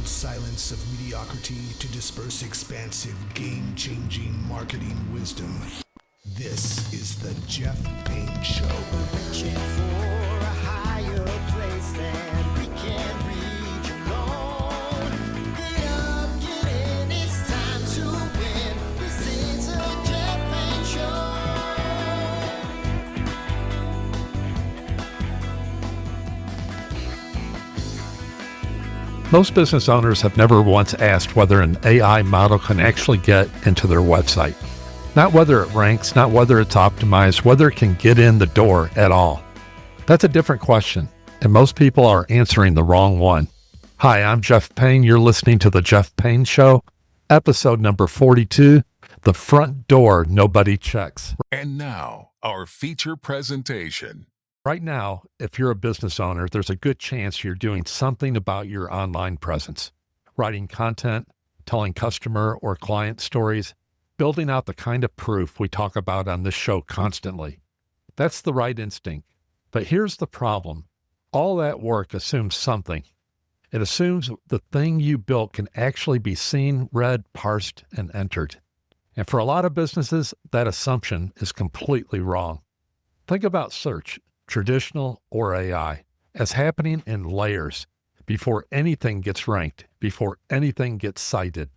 silence of mediocrity to disperse expansive, game-changing marketing wisdom. This is the Jeff Payne Show. Reaching for a higher place than we can reach alone. Get up, get in, it's time to win. This is a Jeff Payne Show. Most business owners have never once asked whether an AI model can actually get into their website. Not whether it ranks, not whether it's optimized, whether it can get in the door at all. That's a different question, and most people are answering the wrong one. Hi, I'm Jeff Payne. You're listening to The Jeff Payne Show, episode number 42, The Front Door Nobody Checks. And now, our feature presentation. Right now, if you're a business owner, there's a good chance you're doing something about your online presence. Writing content, telling customer or client stories, building out the kind of proof we talk about on this show constantly. That's the right instinct. But here's the problem. All that work assumes something. It assumes the thing you built can actually be seen, read, parsed, and entered. And for a lot of businesses, that assumption is completely wrong. Think about search, traditional or AI, as happening in layers before anything gets ranked, before anything gets cited,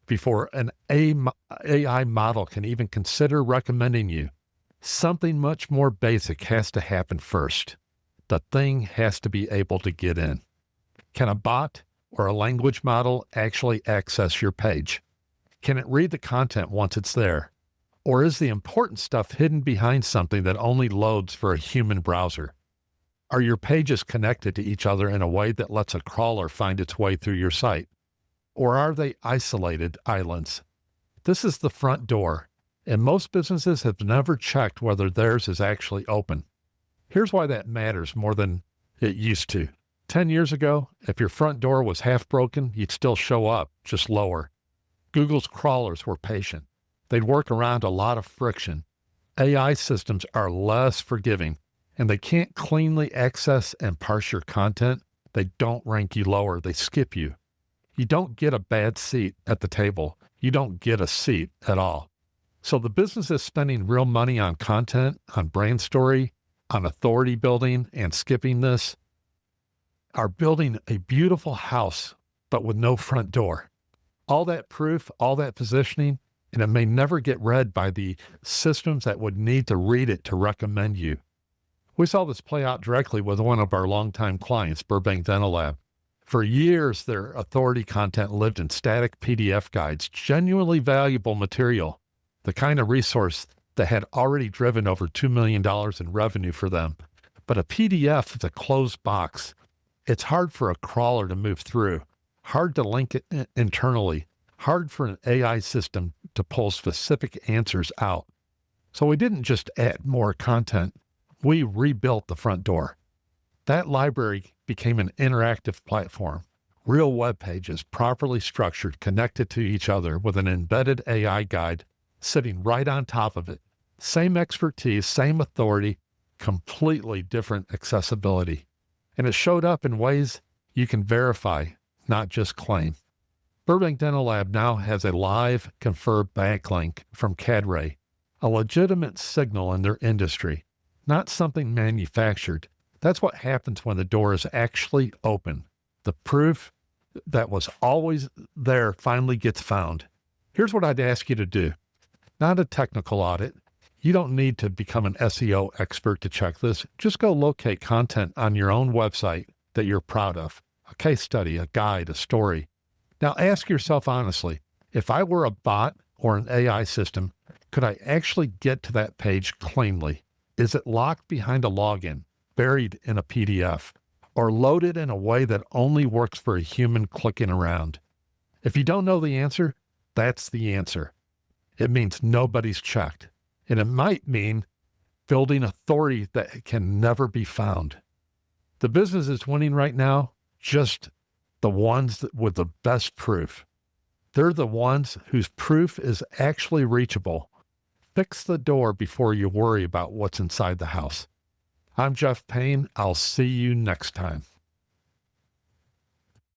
before an AI model can even consider recommending you. Something much more basic has to happen first. The thing has to be able to get in. Can a bot or a language model actually access your page? Can it read the content once it's there? Or is the important stuff hidden behind something that only loads for a human browser? Are your pages connected to each other in a way that lets a crawler find its way through your site? Or are they isolated islands? This is the front door, and most businesses have never checked whether theirs is actually open. Here's why that matters more than it used to. 10 years ago, if your front door was half broken, you'd still show up, just lower. Google's crawlers were patient. They'd work around a lot of friction. AI systems are less forgiving, and they can't cleanly access and parse your content. They don't rank you lower, they skip you. You don't get a bad seat at the table. You don't get a seat at all. So the businesses spending real money on content, on brand story, on authority building, and skipping this are building a beautiful house, but with no front door. All that proof, all that positioning, and it may never get read by the systems that would need to read it to recommend you. We saw this play out directly with one of our longtime clients, Burbank Dental Lab. For years, their authority content lived in static PDF guides, genuinely valuable material, the kind of resource that had already driven over $2 million in revenue for them. But a PDF is a closed box. It's hard for a crawler to move through, hard to link it internally, hard for an AI system to pull specific answers out. So we didn't just add more content, we rebuilt the front door. That library became an interactive platform, real web pages, properly structured, connected to each other with an embedded AI guide sitting right on top of it. Same expertise, same authority, completely different accessibility. And it showed up in ways you can verify, not just claim. Burbank Dental Lab now has a live confirmed backlink from Cadre, a legitimate signal in their industry, not something manufactured. That's what happens when the door is actually open. The proof that was always there finally gets found. Here's what I'd ask you to do. Not a technical audit. You don't need to become an SEO expert to check this. Just go locate content on your own website that you're proud of. A case study, a guide, a story. Now ask yourself honestly, if I were a bot or an AI system, could I actually get to that page cleanly? Is it locked behind a login, buried in a PDF, or loaded in a way that only works for a human clicking around? If you don't know the answer, that's the answer. It means nobody's checked. And it might mean building authority that can never be found. The business is winning right now, just the ones with the best proof. They're the ones whose proof is actually reachable. Fix the door before you worry about what's inside the house. I'm Jeff Payne. I'll see you next time.